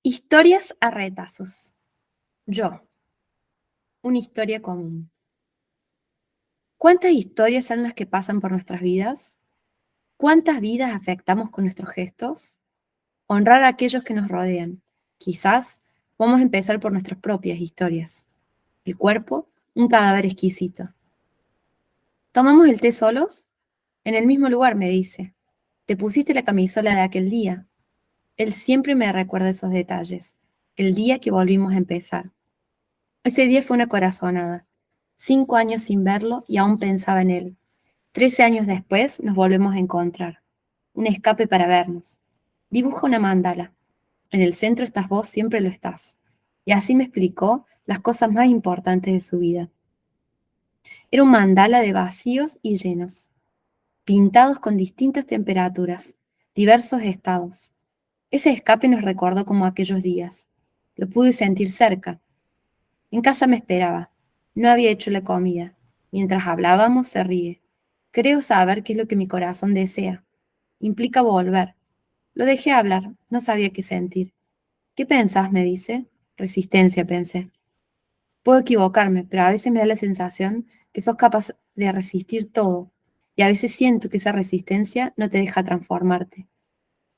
Historias a retazos. Yo, una historia común. ¿Cuántas historias son las que pasan por nuestras vidas? ¿Cuántas vidas afectamos con nuestros gestos? Honrar a aquellos que nos rodean. Quizás vamos a empezar por nuestras propias historias. El cuerpo, un cadáver exquisito. ¿Tomamos el té solos? En el mismo lugar, me dice. Te pusiste la camisola de aquel día. Él siempre me recuerda esos detalles. El día que volvimos a empezar. Ese día fue una corazonada. 5 años sin verlo y aún pensaba en él. 13 años después nos volvemos a encontrar. Un escape para vernos. Dibuja una mandala. En el centro estás vos, siempre lo estás. Y así me explicó las cosas más importantes de su vida. Era un mandala de vacíos y llenos, pintados con distintas temperaturas, diversos estados. Ese escape nos recordó como aquellos días. Lo pude sentir cerca. En casa me esperaba. No había hecho la comida. Mientras hablábamos, se ríe. Creo saber qué es lo que mi corazón desea. Implica volver. Lo dejé hablar. No sabía qué sentir. ¿Qué pensás? Me dice. Resistencia, pensé. Puedo equivocarme, pero a veces me da la sensación que sos capaz de resistir todo. Y a veces siento que esa resistencia no te deja transformarte.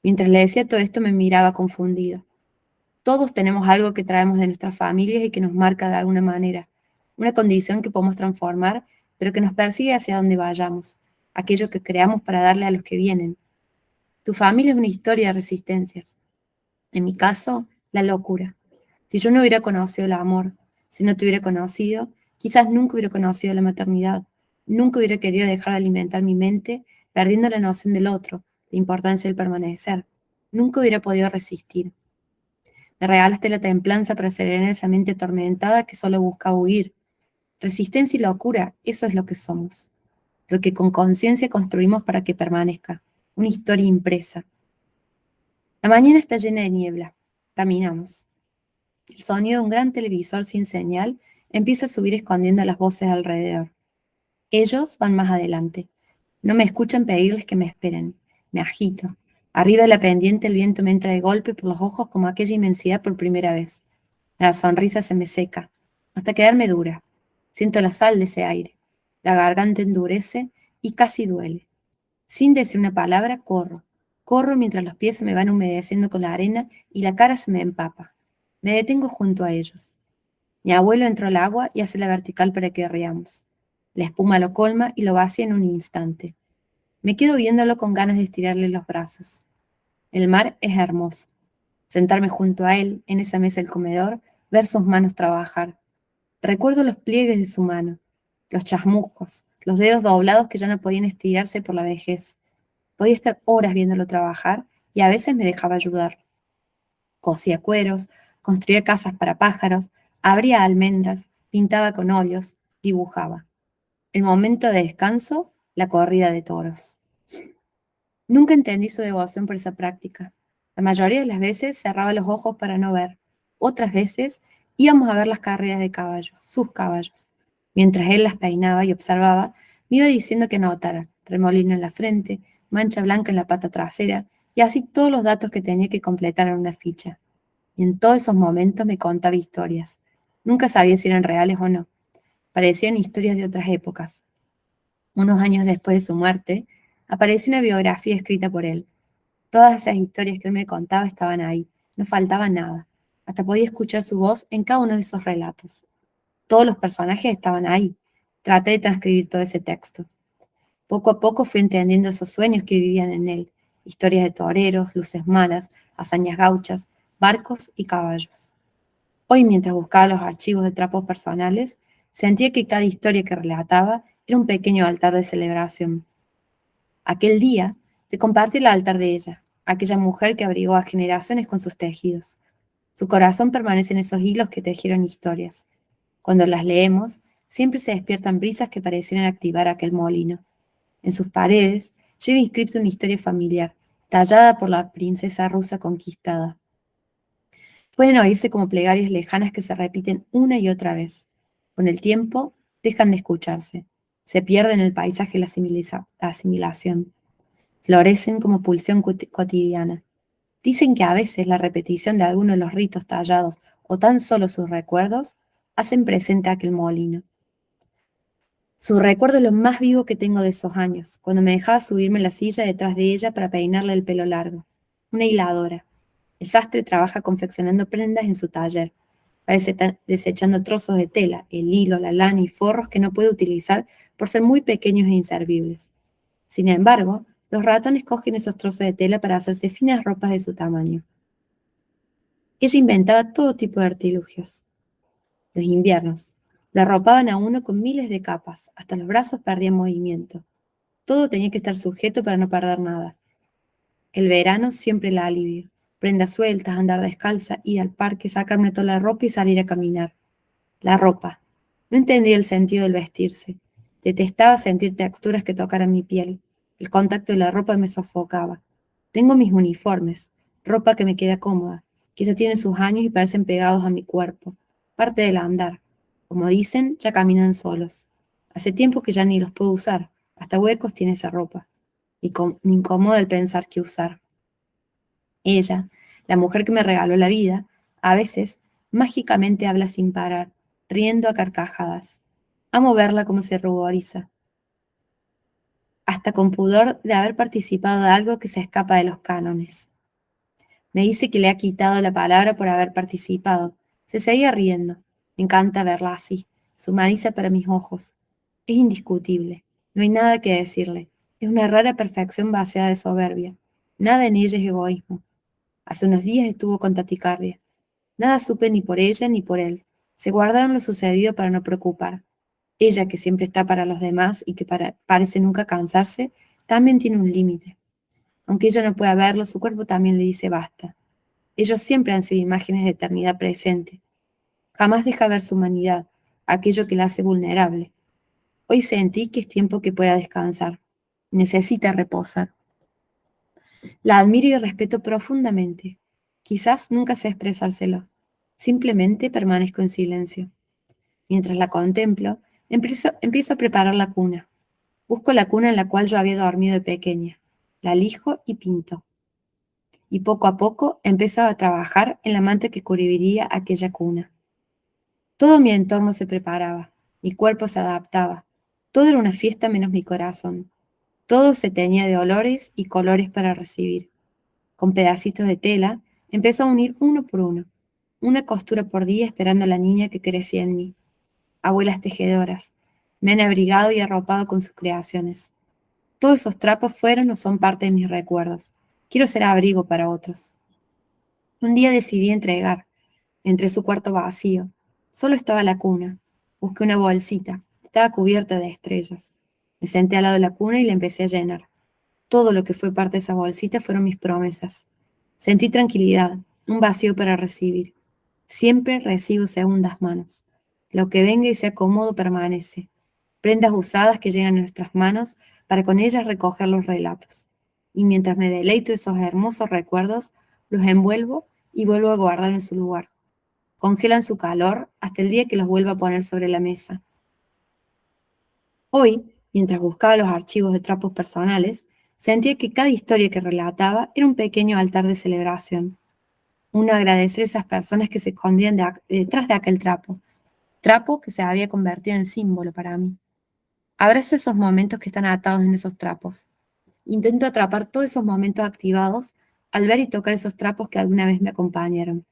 Mientras le decía todo esto, me miraba confundido. Todos tenemos algo que traemos de nuestras familias y que nos marca de alguna manera, una condición que podemos transformar, pero que nos persigue hacia donde vayamos, aquello que creamos para darle a los que vienen. Tu familia es una historia de resistencias. En mi caso, la locura. Si yo no hubiera conocido el amor, si no te hubiera conocido, quizás nunca hubiera conocido la maternidad, nunca hubiera querido dejar de alimentar mi mente, perdiendo la noción del otro, la importancia del permanecer. Nunca hubiera podido resistir. Me regalaste la templanza para serenar esa mente atormentada que solo buscaba huir. Resistencia y locura, eso es lo que somos. Lo que con conciencia construimos para que permanezca. Una historia impresa. La mañana está llena de niebla. Caminamos. El sonido de un gran televisor sin señal empieza a subir escondiendo las voces alrededor. Ellos van más adelante. No me escuchan pedirles que me esperen. Me agito. Arriba de la pendiente el viento me entra de golpe por los ojos como aquella inmensidad por primera vez. La sonrisa se me seca, hasta quedarme dura. Siento la sal de ese aire. La garganta endurece y casi duele. Sin decir una palabra, corro. Corro mientras los pies se me van humedeciendo con la arena y la cara se me empapa. Me detengo junto a ellos. Mi abuelo entró al agua y hace la vertical para que riamos. La espuma lo colma y lo vacía en un instante. Me quedo viéndolo con ganas de estirarle los brazos. El mar es hermoso. Sentarme junto a él, en esa mesa del comedor, ver sus manos trabajar. Recuerdo los pliegues de su mano, los chasmuscos, los dedos doblados que ya no podían estirarse por la vejez. Podía estar horas viéndolo trabajar y a veces me dejaba ayudar. Cosía cueros, construía casas para pájaros, abría almendras, pintaba con óleos, dibujaba. El momento de descanso, la corrida de toros. Nunca entendí su devoción por esa práctica. La mayoría de las veces cerraba los ojos para no ver. Otras veces íbamos a ver las carreras de caballos, sus caballos. Mientras él las peinaba y observaba, me iba diciendo que anotara, remolino en la frente, mancha blanca en la pata trasera, y así todos los datos que tenía que completar en una ficha. Y en todos esos momentos me contaba historias. Nunca sabía si eran reales o no. Parecían historias de otras épocas. Unos años después de su muerte, apareció una biografía escrita por él. Todas esas historias que él me contaba estaban ahí, no faltaba nada. Hasta podía escuchar su voz en cada uno de esos relatos. Todos los personajes estaban ahí. Traté de transcribir todo ese texto. Poco a poco fui entendiendo esos sueños que vivían en él. Historias de toreros, luces malas, hazañas gauchas, barcos y caballos. Hoy, mientras buscaba los archivos de trapos personales, sentía que cada historia que relataba era un pequeño altar de celebración. Aquel día, te compartí el altar de ella, aquella mujer que abrigó a generaciones con sus tejidos. Su corazón permanece en esos hilos que tejieron historias. Cuando las leemos, siempre se despiertan brisas que parecieran activar aquel molino. En sus paredes lleva inscripta una historia familiar, tallada por la princesa rusa conquistada. Pueden oírse como plegarias lejanas que se repiten una y otra vez. Con el tiempo, dejan de escucharse. Se pierden en el paisaje la asimilación. Florecen como pulsión cotidiana. Dicen que a veces la repetición de alguno de los ritos tallados o tan solo sus recuerdos hacen presente aquel molino. Su recuerdo es lo más vivo que tengo de esos años, cuando me dejaba subirme en la silla detrás de ella para peinarle el pelo largo. Una hiladora. El sastre trabaja confeccionando prendas en su taller, va desechando trozos de tela, el hilo, la lana y forros que no puede utilizar por ser muy pequeños e inservibles. Sin embargo, los ratones cogen esos trozos de tela para hacerse finas ropas de su tamaño. Ella inventaba todo tipo de artilugios. Los inviernos. La arropaban a uno con miles de capas, hasta los brazos perdían movimiento. Todo tenía que estar sujeto para no perder nada. El verano siempre la alivio. Prendas sueltas, andar descalza, ir al parque, sacarme toda la ropa y salir a caminar. La ropa. No entendía el sentido del vestirse. Detestaba sentir texturas que tocaran mi piel. El contacto de la ropa me sofocaba. Tengo mis uniformes, ropa que me queda cómoda, que ya tienen sus años y parecen pegados a mi cuerpo. Parte del andar. Como dicen, ya caminan solos. Hace tiempo que ya ni los puedo usar. Hasta huecos tiene esa ropa. Me incomoda el pensar que usar. Ella, la mujer que me regaló la vida, a veces mágicamente habla sin parar, riendo a carcajadas. Amo verla como se ruboriza, hasta con pudor de haber participado de algo que se escapa de los cánones. Me dice que le ha quitado la palabra por haber participado. Se seguía riendo. Me encanta verla así. Se humaniza para mis ojos. Es indiscutible. No hay nada que decirle. Es una rara perfección vaciada de soberbia. Nada en ella es egoísmo. Hace unos días estuvo con taticardia. Nada supe ni por ella ni por él. Se guardaron lo sucedido para no preocupar. Ella, que siempre está para los demás y que parece nunca cansarse, también tiene un límite. Aunque ella no pueda verlo, su cuerpo también le dice basta. Ellos siempre han sido imágenes de eternidad presente. Jamás deja ver su humanidad, aquello que la hace vulnerable. Hoy sentí que es tiempo que pueda descansar. Necesita reposar. La admiro y respeto profundamente. Quizás nunca sé expresárselo. Simplemente permanezco en silencio. Mientras la contemplo, empiezo a preparar la cuna. Busco la cuna en la cual yo había dormido de pequeña. La lijo y pinto. Y poco a poco empiezo a trabajar en la manta que cubriría aquella cuna. Todo mi entorno se preparaba, mi cuerpo se adaptaba. Todo era una fiesta menos mi corazón. Todo se teñía de olores y colores para recibir. Con pedacitos de tela, empezó a unir uno por uno, una costura por día esperando a la niña que crecía en mí. Abuelas tejedoras, me han abrigado y arropado con sus creaciones. Todos esos trapos fueron o son parte de mis recuerdos. Quiero ser abrigo para otros. Un día decidí entregar. Entré a su cuarto vacío. Solo estaba la cuna. Busqué una bolsita. Estaba cubierta de estrellas. Me senté al lado de la cuna y la empecé a llenar. Todo lo que fue parte de esa bolsita fueron mis promesas. Sentí tranquilidad, un vacío para recibir. Siempre recibo segundas manos. Lo que venga y sea cómodo permanece. Prendas usadas que llegan a nuestras manos para con ellas recoger los relatos. Y mientras me deleito esos hermosos recuerdos, los envuelvo y vuelvo a guardar en su lugar. Congelan su calor hasta el día que los vuelva a poner sobre la mesa. Hoy, mientras buscaba los archivos de trapos personales, sentía que cada historia que relataba era un pequeño altar de celebración. Uno agradecer a esas personas que se escondían detrás de aquel trapo que se había convertido en símbolo para mí. Abrazo esos momentos que están atados en esos trapos. Intento atrapar todos esos momentos activados al ver y tocar esos trapos que alguna vez me acompañaron.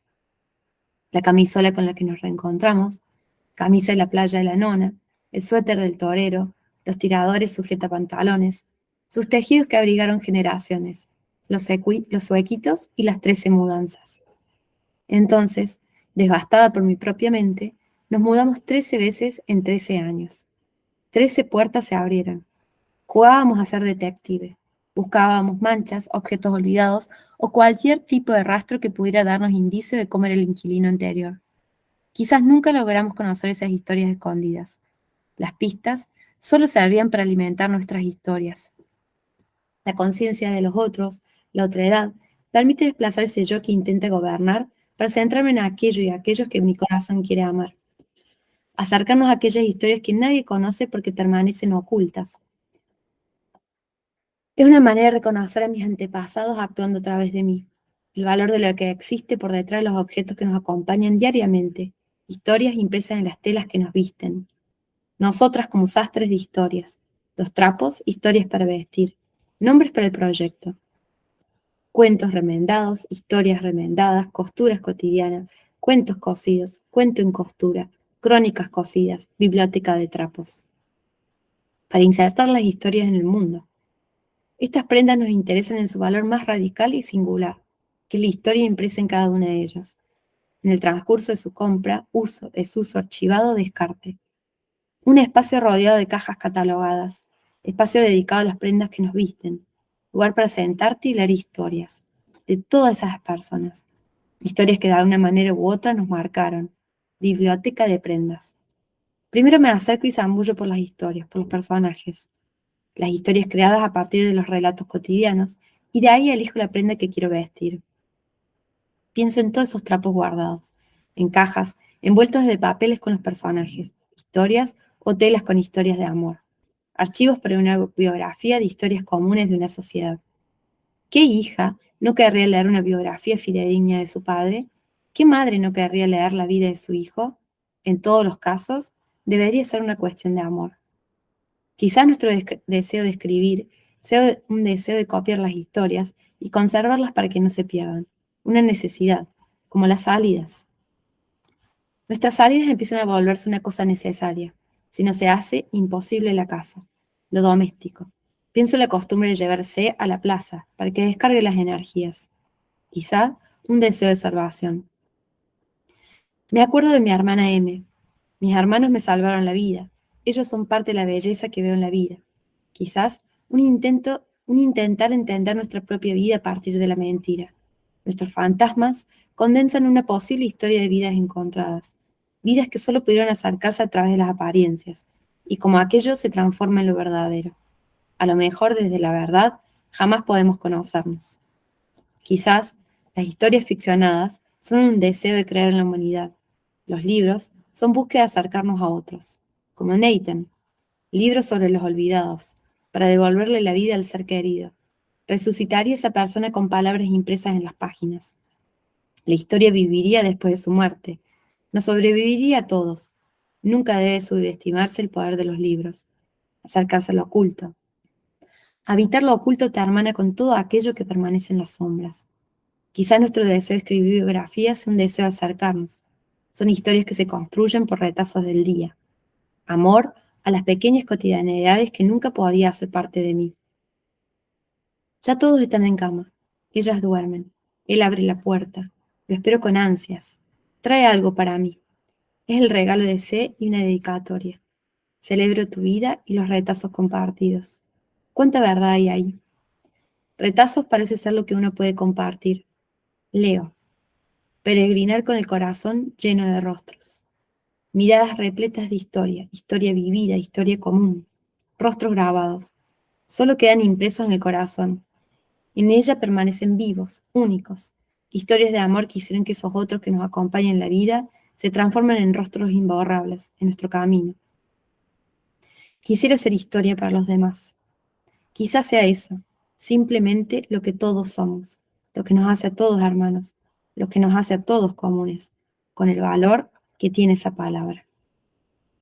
La camisola con la que nos reencontramos, camisa de la playa de la nona, el suéter del torero, los tiradores sujetapantalones, sus tejidos que abrigaron generaciones, los huequitos y las 13 mudanzas. Entonces, devastada por mi propia mente, nos mudamos 13 veces en 13 años. 13 puertas se abrieron. Jugábamos a ser detective. Buscábamos manchas, objetos olvidados o cualquier tipo de rastro que pudiera darnos indicio de cómo era el inquilino anterior. Quizás nunca logramos conocer esas historias escondidas. Las pistas solo servían para alimentar nuestras historias. La conciencia de los otros, la otredad, permite desplazar ese yo que intenta gobernar para centrarme en aquello y aquellos que mi corazón quiere amar. Acercarnos a aquellas historias que nadie conoce porque permanecen ocultas. Es una manera de reconocer a mis antepasados actuando a través de mí. el valor de lo que existe por detrás de los objetos que nos acompañan diariamente, historias impresas en las telas que nos visten. Nosotras como sastres de historias, los trapos, historias para vestir, nombres para el proyecto, cuentos remendados, historias remendadas, costuras cotidianas, cuentos cosidos, cuento en costura, crónicas cosidas, biblioteca de trapos. Para insertar las historias en el mundo. Estas prendas nos interesan en su valor más radical y singular, que es la historia impresa en cada una de ellas. En el transcurso de su compra, uso, desuso, archivado, descarte. Un espacio rodeado de cajas catalogadas, espacio dedicado a las prendas que nos visten, lugar para sentarte y leer historias, de todas esas personas. Historias que de alguna manera u otra nos marcaron. Biblioteca de prendas. Primero me acerco y zambullo por las historias, por los personajes. Las historias creadas a partir de los relatos cotidianos, y de ahí elijo la prenda que quiero vestir. Pienso en todos esos trapos guardados, en cajas, envueltos de papeles con los personajes, historias o telas con historias de amor, archivos para una biografía de historias comunes de una sociedad. ¿Qué hija no querría leer una biografía fidedigna de su padre? ¿Qué madre no querría leer la vida de su hijo? En todos los casos, debería ser una cuestión de amor. Quizás nuestro deseo de escribir sea un deseo de copiar las historias y conservarlas para que no se pierdan. Una necesidad, como las salidas. Nuestras salidas empiezan a volverse una cosa necesaria. Si no se hace, imposible la casa, lo doméstico. Pienso en la costumbre de llevarse a la plaza para que descargue las energías. Quizá un deseo de salvación. Me acuerdo de mi hermana M. Mis hermanos me salvaron la vida. Ellos son parte de la belleza que veo en la vida. Quizás un intentar entender nuestra propia vida a partir de la mentira. Nuestros fantasmas condensan una posible historia de vidas encontradas, vidas que solo pudieron acercarse a través de las apariencias, y como aquello se transforma en lo verdadero. A lo mejor desde la verdad jamás podemos conocernos. Quizás las historias ficcionadas son un deseo de creer en la humanidad. Los libros son búsqueda de acercarnos a otros, como Nathan, libros sobre los olvidados, para devolverle la vida al ser querido. Resucitaría a esa persona con palabras impresas en las páginas. La historia viviría después de su muerte. Nos sobreviviría a todos. Nunca debe subestimarse el poder de los libros. Acercarse a lo oculto. Habitar lo oculto te hermana con todo aquello que permanece en las sombras. Quizá nuestro deseo de escribir biografías sea un deseo de acercarnos. Son historias que se construyen por retazos del día. Amor a las pequeñas cotidianidades que nunca podía hacer parte de mí. Ya todos están en cama. Ellas duermen. Él abre la puerta. Lo espero con ansias. Trae algo para mí. Es el regalo de C y una dedicatoria. Celebro tu vida y los retazos compartidos. ¿Cuánta verdad hay ahí? Retazos parece ser lo que uno puede compartir. Leo. Peregrinar con el corazón lleno de rostros. Miradas repletas de historia, historia vivida, historia común. Rostros grabados. Solo quedan impresos en el corazón. En ella permanecen vivos, únicos. Historias de amor que hicieron que esos otros que nos acompañan en la vida se transformen en rostros imborrables en nuestro camino. Quisiera ser historia para los demás. Quizás sea eso, simplemente lo que todos somos, lo que nos hace a todos hermanos, lo que nos hace a todos comunes, con el valor que tiene esa palabra.